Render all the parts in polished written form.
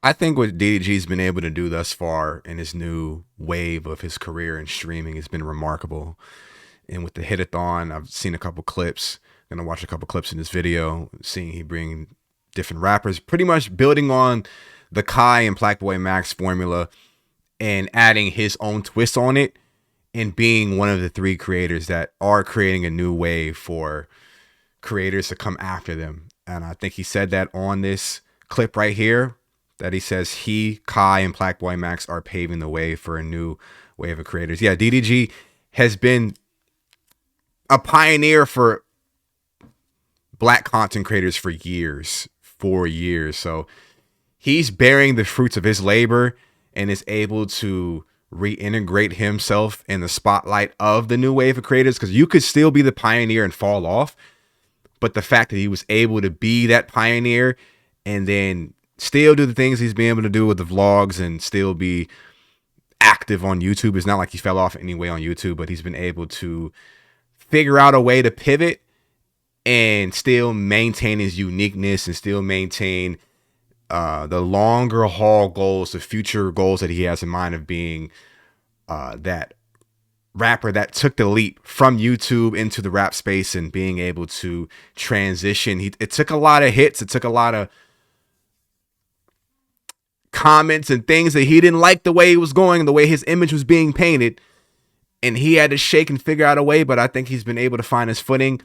I think what DDG's been able to do thus far in his new wave of his career in streaming has been remarkable. And with the hit-a-thon, I've seen a couple clips. Gonna watch a couple clips in this video, seeing he bring different rappers, pretty much building on the Kai and Blackboy Max formula and adding his own twist on it, and being one of the three creators that are creating a new wave for creators to come after them. And I think he said that on this clip right here, that he says he, Kai, and Blackboy Max are paving the way for a new wave of creators. Yeah, DDG has been a pioneer for black content creators for years, 4 years. So he's bearing the fruits of his labor and is able to reintegrate himself in the spotlight of the new wave of creators, because you could still be the pioneer and fall off. But the fact that he was able to be that pioneer and then still do the things he's been able to do with the vlogs and still be active on YouTube. It's not like he fell off anyway on YouTube, but he's been able to figure out a way to pivot and still maintain his uniqueness and still maintain the longer haul goals, the future goals that he has in mind of being that rapper that took the leap from YouTube into the rap space and being able to transition. It took a lot of hits. It took a lot of comments and things that he didn't like the way he was going, the way his image was being painted. And he had to shake and figure out a way, but I think he's been able to find his footing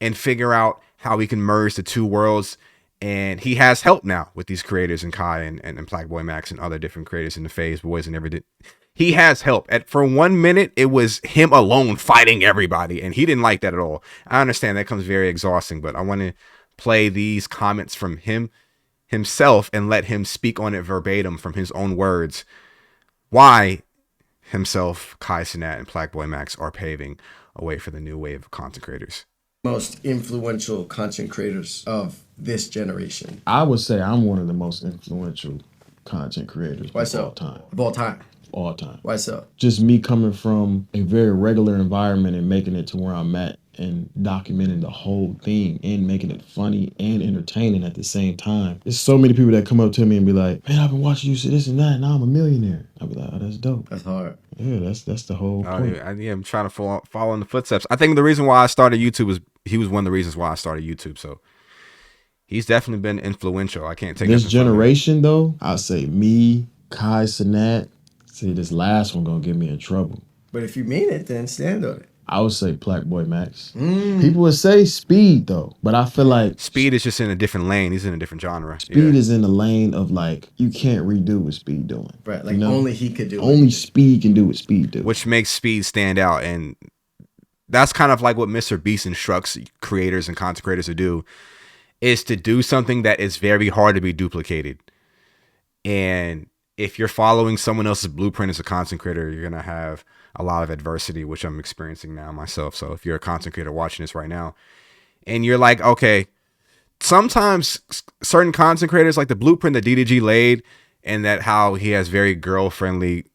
and figure out how he can merge the two worlds. And he has help now with these creators and Kai and Blackboy Max and other different creators in the Phase Boys and everything. He has help. For 1 minute, it was him alone fighting everybody, and he didn't like that at all. I understand that comes very exhausting, but I want to play these comments from himself and let him speak on it verbatim from his own words. Why himself, Kai Cenat, and Blackboy Max are paving a way for the new wave of content creators. Most influential content creators of this generation. I would say I'm one of the most influential content creators of all time. Of all time? All time. Why so? Just me coming from a very regular environment and making it to where I'm at and documenting the whole thing and making it funny and entertaining at the same time. There's so many people that come up to me and be like, man, I've been watching you say this and that, and now I'm a millionaire. I'll be like, oh, that's dope. That's hard. Yeah, that's the whole point. Yeah, I'm trying to follow in the footsteps. I think the reason why I started YouTube was he was one of the reasons why I started YouTube. So he's definitely been influential. I can't take this generation though. I'll say me, Kai Cenat. See, this last one gonna get me in trouble. But if you mean it, then stand on it. I would say Blackboy Max. People would say Speed though, but I feel like Speed is just in a different lane. He's in a different genre. Speed is in the lane of like you can't redo what Speed doing. Right, like only he could do it. Only Speed can do what Speed do. Which makes Speed stand out, and that's kind of like what Mr. Beast instructs creators and content creators to do, is to do something that is very hard to be duplicated. And if you're following someone else's blueprint as a content creator, you're going to have a lot of adversity, which I'm experiencing now myself. So if you're a content creator watching this right now and you're like, okay, sometimes certain content creators, like the blueprint that DDG laid and that how he has very girl-friendly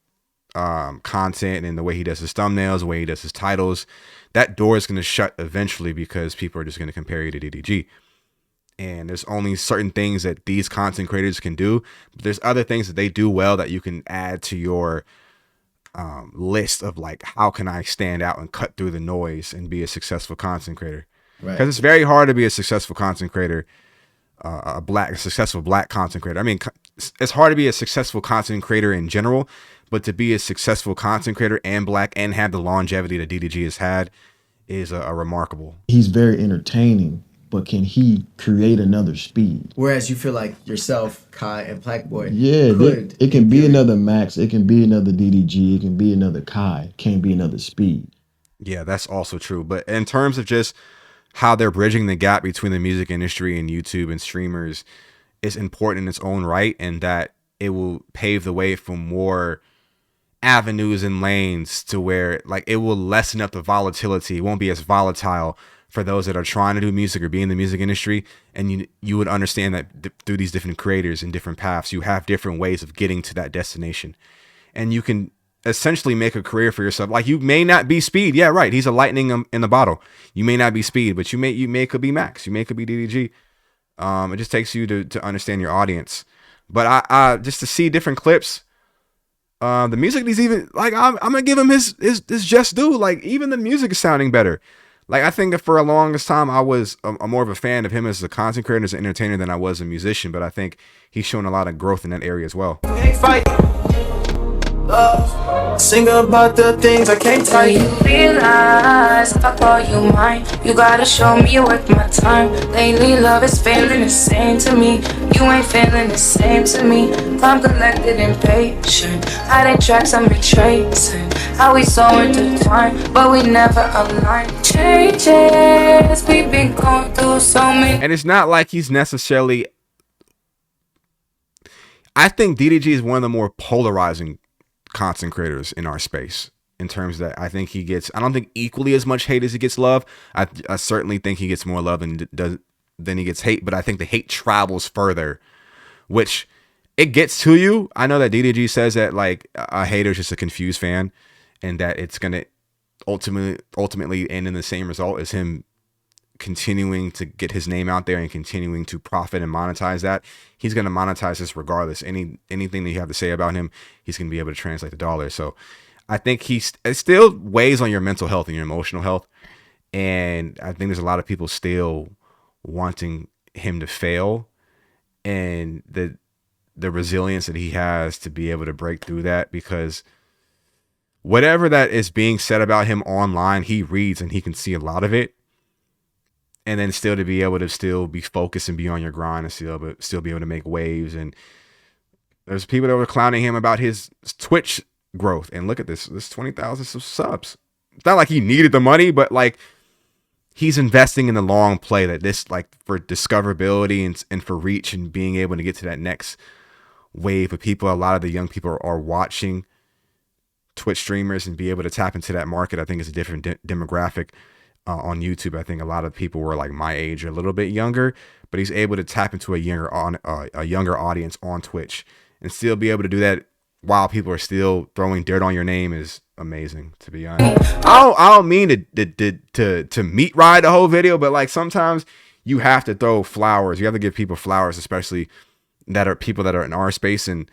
content and the way he does his thumbnails, the way he does his titles, that door is going to shut eventually because people are just going to compare you to DDG. And there's only certain things that these content creators can do. But there's other things that they do well that you can add to your list of like, how can I stand out and cut through the noise and be a successful content creator? Because it's very hard to be a successful content creator, a successful black content creator. I mean, it's hard to be a successful content creator in general, but to be a successful content creator and black and have the longevity that DDG has had is a remarkable. He's very entertaining. But can he create another Speed? Whereas you feel like yourself, Kai, and Blackboy. Yeah, it can be another Max. It can be another DDG. It can be another Kai. Can't be another Speed. Yeah, that's also true. But in terms of just how they're bridging the gap between the music industry and YouTube and streamers, is important in its own right, and that it will pave the way for more avenues and lanes to where like it will lessen up the volatility. It won't be as volatile for those that are trying to do music or be in the music industry. And you would understand that through these different creators and different paths, you have different ways of getting to that destination. And you can essentially make a career for yourself. Like you may not be Speed. Yeah, right. He's a lightning in the bottle. You may not be Speed, but you may could be Max. You may could be DDG. It just takes you to understand your audience. But I just to see different clips, the music, he's even like, I'm gonna give him his just due. Like, even the music is sounding better. Like, I think that for a longest time I was a more of a fan of him as a content creator, as an entertainer, than I was a musician. But I think he's shown a lot of growth in that area as well. Sing about the things I can't tell you. Realize if I call you mine, you gotta show me you're worth my time. Lately love is feeling the same to me. You ain't feeling the same to me. I'm collected and patient. Hiding tracks I'm retracing. How we so intertwined, but we never aligned. Changes, we've been going through so many. And it's not like he's necessarily, I think DDG is one of the more polarizing content creators in our space, in terms that I think he gets, I don't think equally as much hate as he gets love. I certainly think he gets more love than he gets hate, but I think the hate travels further, which it gets to you. I know that DDG says that like a hater is just a confused fan, and that it's gonna ultimately end in the same result as him continuing to get his name out there and continuing to profit and monetize that. He's going to monetize this regardless. Anything that you have to say about him, he's going to be able to translate the dollar. So I think it still weighs on your mental health and your emotional health. And I think there's a lot of people still wanting him to fail, and the resilience that he has to be able to break through that, because whatever that is being said about him online, he reads and he can see a lot of it. And then still to be able to still be focused and be on your grind and still be able to make waves. And there's people that were clowning him about his Twitch growth. And look at this 20,000 subs. It's not like he needed the money, but like, he's investing in the long play, that this, like, for discoverability and for reach and being able to get to that next wave of people. A lot of the young people are watching Twitch streamers and be able to tap into that market. I think it's a different demographic. On YouTube, I think a lot of people were like my age or a little bit younger, but he's able to tap into a younger audience on Twitch and still be able to do that while people are still throwing dirt on your name is amazing, to be honest. I don't mean to meat ride the whole video, but like sometimes you have to throw flowers. You have to give people flowers, especially that are people that are in our space. And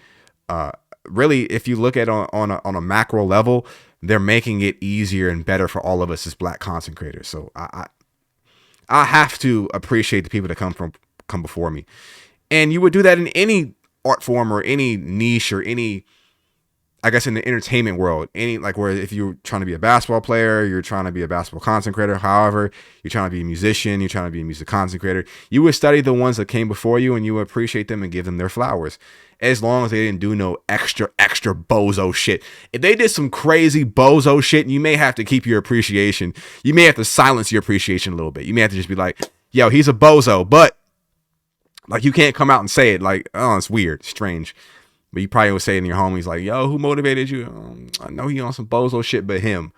really, if you look at on a macro level, they're making it easier and better for all of us as Black content creators. So I have to appreciate the people that come before me. And you would do that in any art form or any niche or any, I guess, in the entertainment world, any, like, where if you're trying to be a basketball player, you're trying to be a basketball content creator, however, you're trying to be a musician, you're trying to be a music content creator, you would study the ones that came before you and you would appreciate them and give them their flowers. As long as they didn't do no extra bozo shit. If they did some crazy bozo shit, you may have to keep your appreciation. You may have to silence your appreciation a little bit. You may have to just be like, yo, he's a bozo, but like, you can't come out and say it. Like, oh, it's weird, strange. But you probably would say it in your homies like, yo, who motivated you? I know he on some bozo shit, but him.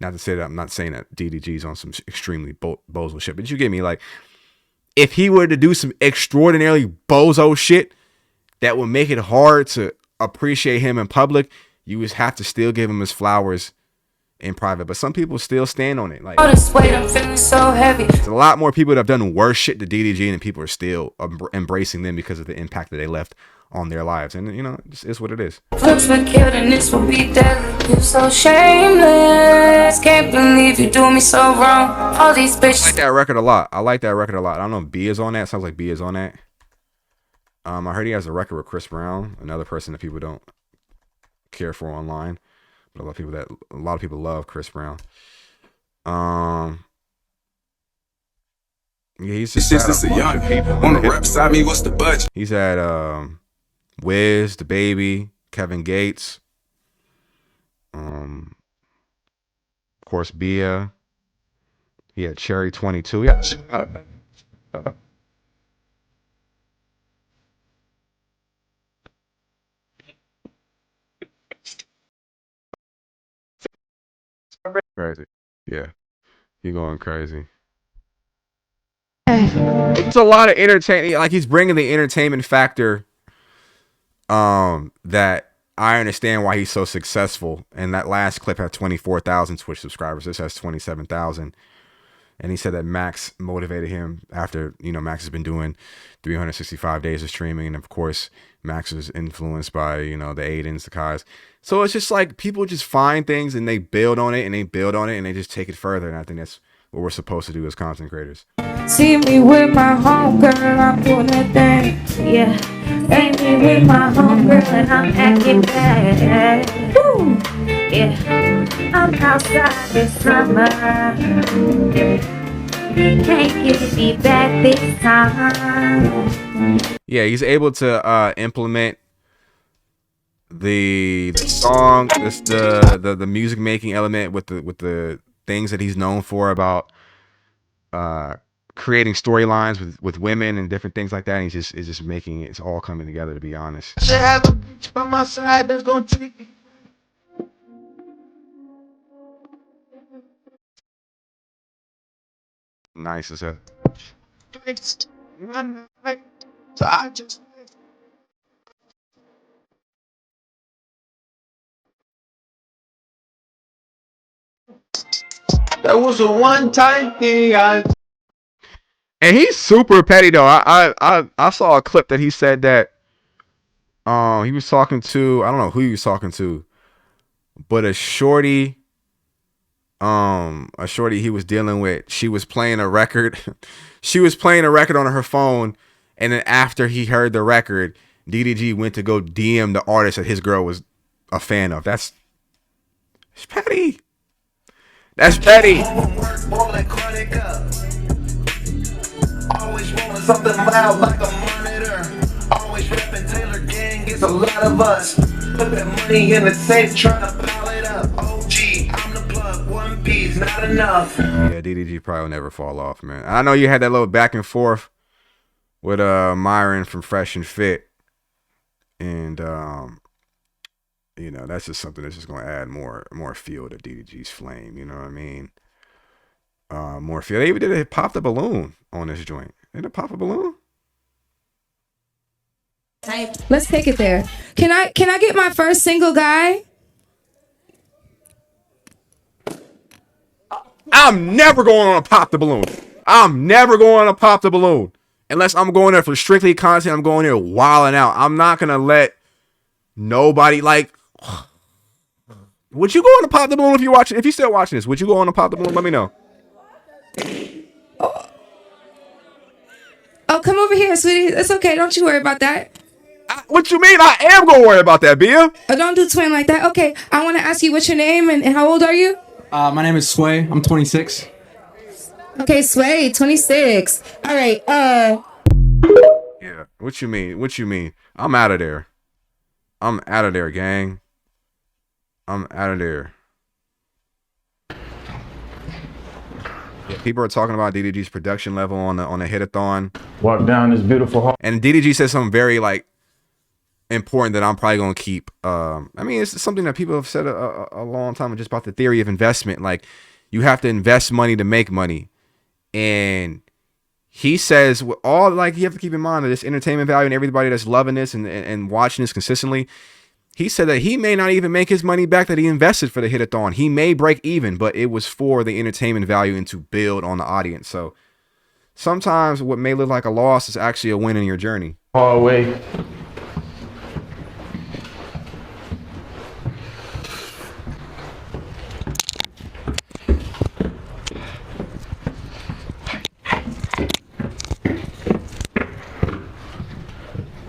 Not to say that, I'm not saying that DDG's on some extremely bozo shit, but you get me. Like, if he were to do some extraordinarily bozo shit that would make it hard to appreciate him in public, you would have to still give him his flowers in private. But some people still stand on it. Like, All this weight, I'm feeling so heavy. there's a lot more people that have done worse shit to DDG, and people are still embracing them because of the impact that they left on their lives. And you know, it is what it is. Looks were killed and this will be deadly. You so shameless. Can't believe you do me so wrong. All these I like bitches. that record a lot. I don't know if B is on that. Sounds like B is on that. I heard he has a record with Chris Brown, another person that people don't care for online, but a lot of people love Chris Brown. Yeah, he's just This is a young people. On the rap side, me, what's the budget? He's had Wiz, the Baby, Kevin Gates, of course Bia. He had Cherry 22. Yeah. Crazy. Yeah. He going crazy. It's a lot of entertaining. Like, he's bringing the entertainment factor that I understand why he's so successful. And that last clip had 24,000 Twitch subscribers. This has 27,000. And he said that Max motivated him after, you know, Max has been doing 365 days of streaming. And of course, Max was influenced by, you know, the Aidens, the Kais. So it's just like people just find things and they build on it and they build on it and they just take it further. And I think that's what we're supposed to do as content creators. See me with my homegirl, I'm doing that thing. Yeah. See me with my homegirl and I'm acting bad. Woo. Yeah. I'm outside this summer. You can't get me back this time. Yeah, he's able to implement the song, the music making element with the things that he's known for about creating storylines with women and different things like that. And he's just making it's all coming together, to be honest. I should have a bitch by my side that's gonna take me. Nice as hell. So I just that was a one-time thing. And he's super petty though. I saw a clip that he said that he was talking to, I don't know who he was talking to, but a shorty he was dealing with, she was playing a record. She was playing a record on her phone, and then after he heard the record, DDG went to go DM the artist that his girl was a fan of. That's petty. That's petty. Always rolling something loud like a monitor. Always repping Taylor Gang, gets a lot of us. Put that money in the safe, trying to pile it up. OG, I'm the plug, one piece, not enough. Yeah, DDG probably will never fall off, man. I know you had that little back and forth with Myron from Fresh and Fit. And you know, that's just something that's just gonna add more fuel to DDG's flame, you know what I mean? More fuel. They even did it, pop the balloon on this joint. Did it pop a balloon? Let's take it there. Can I get my first single guy? I'm never going on a pop the balloon. I'm never going on a pop the balloon. Unless I'm going there for strictly content, I'm going there wilding out. I'm not gonna let nobody like. Would you go on a pop the balloon if you're watching? If you're still watching this, would you go on a pop the balloon? Let me know. Oh, come over here, sweetie. It's okay. Don't you worry about that. What you mean? I am gonna worry about that, Bia. Oh, don't do twin like that. Okay, I want to ask you what's your name and how old are you? My name is Sway. I'm 26. Okay, Sway, 26. All right. Yeah. What you mean? What you mean? I'm out of there. I'm out of there, gang. I'm out of there. Yeah, people are talking about DDG's production level on the hit-a-thon. Walk down this beautiful hall. And DDG said something very like important that I'm probably gonna keep. I mean, it's something that people have said a long time, just about the theory of investment. Like, you have to invest money to make money. And he says, with all, like, you have to keep in mind that this entertainment value and everybody that's loving this and watching this consistently. He said that he may not even make his money back that he invested for the hit-a-thon. He may break even, but it was for the entertainment value and to build on the audience. So sometimes what may look like a loss is actually a win in your journey. Hallway.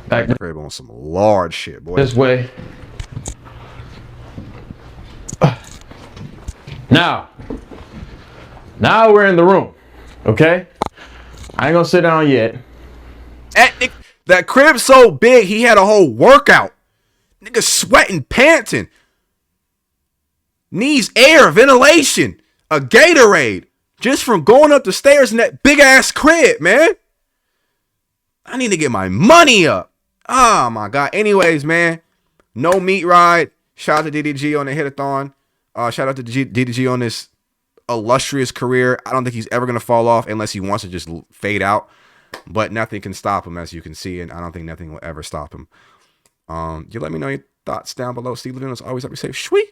Back Crib on some large shit, boy. this way. Now we're in the room, okay? I ain't gonna sit down yet. That crib's so big, he had a whole workout. Nigga sweating, panting. Needs air, ventilation, a Gatorade. Just from going up the stairs in that big ass crib, man. I need to get my money up. Oh my God. Anyways, man, no meat ride. Shout out to DDG on the hit-a-thon. Shout out to DDG on this illustrious career. I don't think he's ever going to fall off unless he wants to just fade out. But nothing can stop him, as you can see, and I don't think nothing will ever stop him. You let me know your thoughts down below. Steve Levine is always up. Safe. Shwee.